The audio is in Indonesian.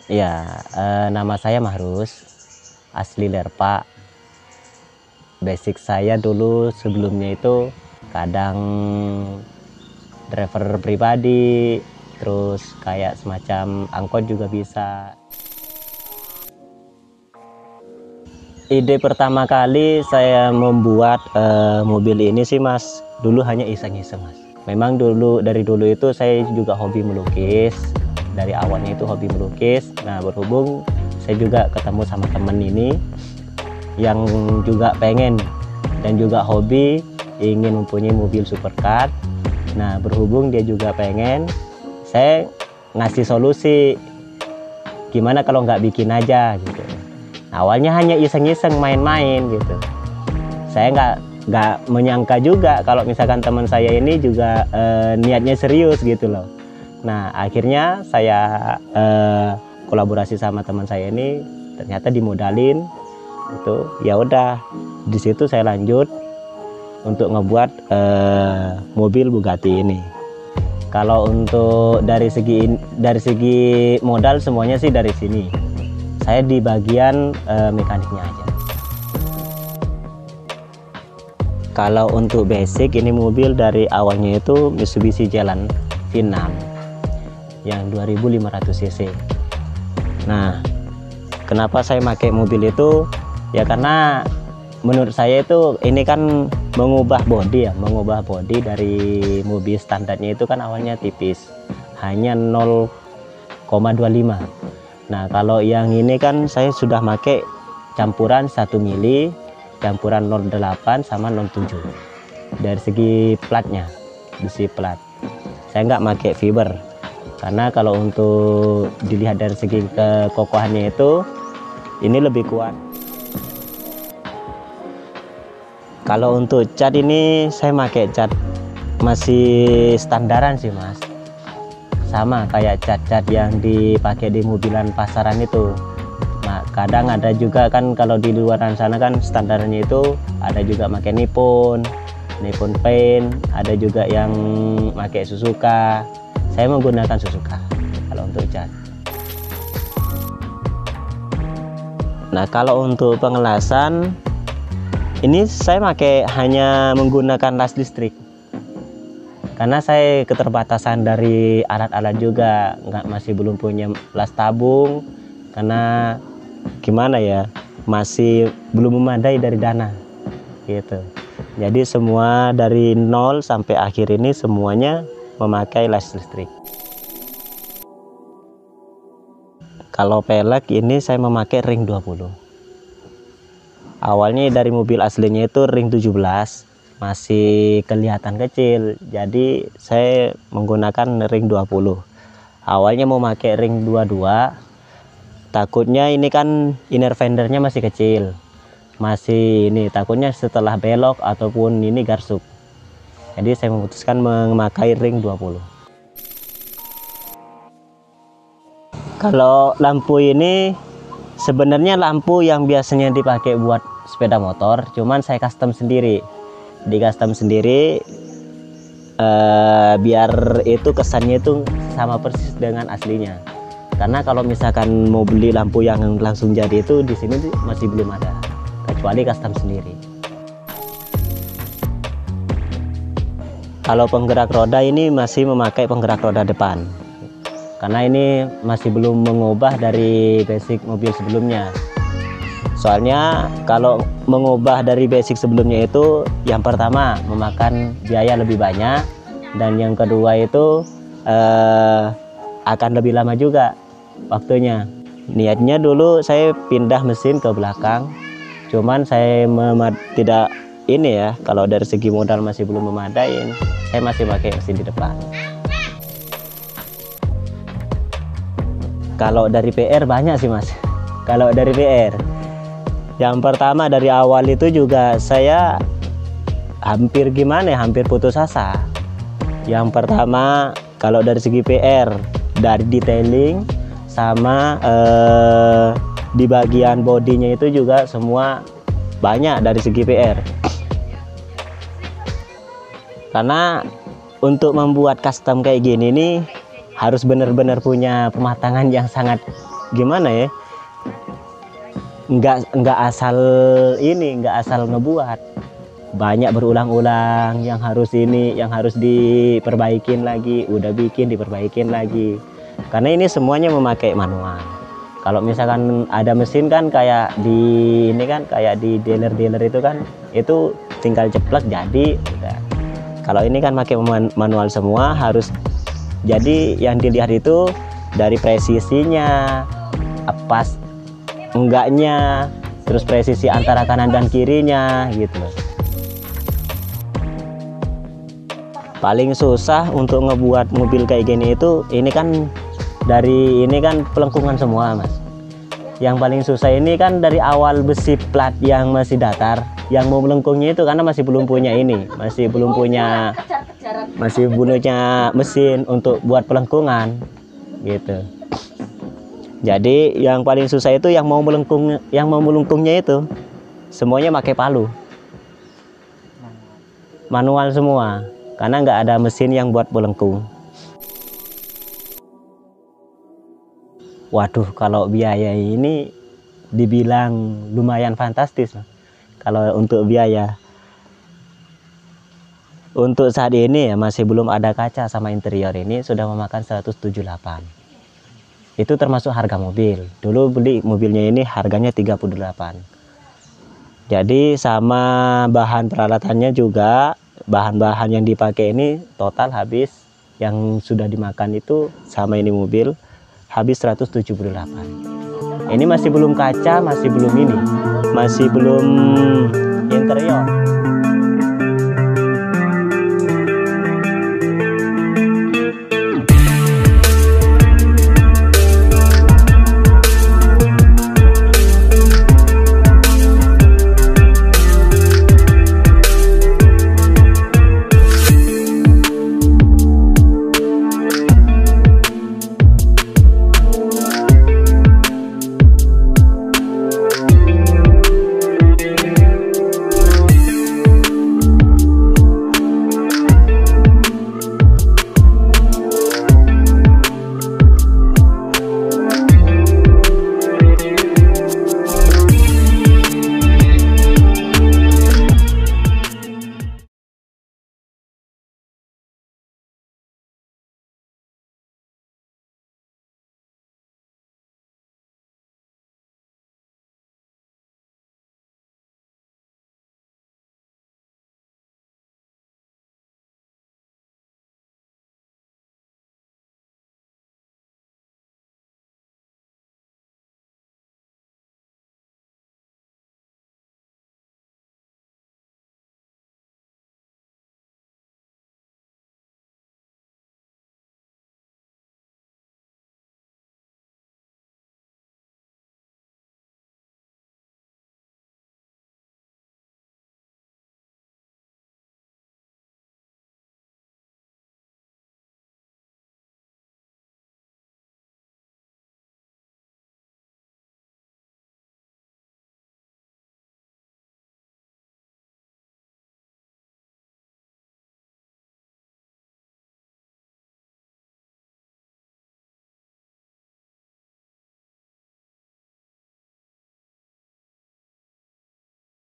Ya, nama saya Mahrus, asli Lerpa. Basic saya dulu sebelumnya itu kadang driver pribadi, terus kayak semacam angkot juga bisa. Ide pertama kali saya membuat mobil ini sih Mas, dulu hanya iseng-iseng Mas. Memang dari dulu itu saya juga hobi melukis. Dari awalnya itu hobi melukis. Nah, berhubung saya juga ketemu sama temen ini yang juga pengen dan juga hobi ingin mempunyai mobil supercar. Nah, berhubung dia juga pengen, saya ngasih solusi gimana kalau nggak bikin aja gitu. Awalnya hanya iseng-iseng main-main gitu. Saya nggak menyangka juga kalau misalkan teman saya ini juga niatnya serius gitu loh. Nah, akhirnya saya kolaborasi sama teman saya ini, ternyata dimodalin itu. Ya udah, di situ saya lanjut untuk ngebuat mobil Bugatti ini. Kalau untuk dari segi modal semuanya sih dari sini. Saya di bagian mekaniknya aja. Kalau untuk basic, ini mobil dari awalnya itu Mitsubishi Jalan V6 yang 2500 cc. Nah, kenapa saya pakai mobil itu? Ya karena menurut saya itu ini kan mengubah bodi dari mobil standarnya itu kan awalnya tipis, hanya 0,25. Nah, kalau yang ini kan saya sudah pakai campuran 1 mili, campuran 08 sama 07. Dari segi platnya, besi plat, saya nggak pakai fiber karena kalau untuk dilihat dari segi kekokohannya itu ini lebih kuat. Kalau untuk cat ini saya pakai cat masih standaran sih Mas, sama kayak cat-cat yang dipakai di mobilan pasaran itu. Nah, kadang ada juga kan kalau di luaran sana kan standarnya itu ada juga pakai Nippon Paint, ada juga yang pakai Suzuka. Saya menggunakan Suzuka kalau untuk cat. Nah, kalau untuk pengelasan ini saya hanya menggunakan las listrik karena saya keterbatasan dari alat-alat juga, masih belum punya las tabung karena gimana ya, masih belum memadai dari dana gitu. Jadi semua dari nol sampai akhir ini semuanya memakai las listrik. Kalau pelek ini saya memakai ring 20. Awalnya dari mobil aslinya itu ring 17, masih kelihatan kecil, jadi saya menggunakan ring 20. Awalnya mau pakai ring 22, takutnya ini kan inner fendernya masih kecil, masih ini takutnya setelah belok ataupun ini garsuk. Jadi saya memutuskan memakai ring 20. Kalau lampu ini sebenarnya lampu yang biasanya dipakai buat sepeda motor, cuman saya custom sendiri. Biar itu kesannya itu sama persis dengan aslinya. Karena kalau misalkan mau beli lampu yang langsung jadi itu di sini masih belum ada, kecuali custom sendiri. Kalau penggerak roda ini masih memakai penggerak roda depan, karena ini masih belum mengubah dari basic mobil sebelumnya. Soalnya kalau mengubah dari basic sebelumnya itu yang pertama memakan biaya lebih banyak, dan yang kedua itu akan lebih lama juga waktunya. Niatnya dulu saya pindah mesin ke belakang, cuman saya tidak ini ya, kalau dari segi modal masih belum memadain, saya masih pakai mesin di depan. Kalau dari PR banyak sih Mas. Kalau dari PR, yang pertama dari awal itu juga saya hampir putus asa. Yang pertama kalau dari segi PR, dari detailing sama di bagian bodinya itu juga semua banyak dari segi PR. Karena untuk membuat custom kayak gini nih harus benar-benar punya pematangan yang sangat gimana ya, nggak asal ini, nggak asal ngebuat, banyak berulang-ulang yang harus ini, yang harus diperbaikin lagi, udah bikin diperbaikin lagi, karena ini semuanya memakai manual. Kalau misalkan ada mesin kan kayak di ini kan, kayak di dealer-dealer itu kan, itu tinggal ceplok jadi udah. Kalau ini kan pakai manual semua, harus jadi yang dilihat itu dari presisinya, pas enggaknya, terus presisi antara kanan dan kirinya gitu. Paling susah untuk ngebuat mobil kayak gini itu, ini kan dari ini kan pelengkungan semua Mas. Yang paling susah ini kan dari awal besi plat yang masih datar, yang mau melengkungnya itu karena masih belum punya ini, masih punya mesin untuk buat pelengkungan gitu. Jadi yang paling susah itu yang mau melengkungnya itu semuanya pakai palu manual semua, karena nggak ada mesin yang buat melengkung. Waduh, kalau biaya ini dibilang lumayan fantastis. Kalau untuk biaya, untuk saat ini ya masih belum ada kaca sama interior, ini sudah memakan 178. Itu termasuk harga mobil. Dulu beli mobilnya ini harganya 38. Jadi sama bahan peralatannya juga, bahan-bahan yang dipakai ini total habis, yang sudah dimakan itu sama ini mobil habis 178. Ini masih belum kaca, masih belum ini, masih belum interior.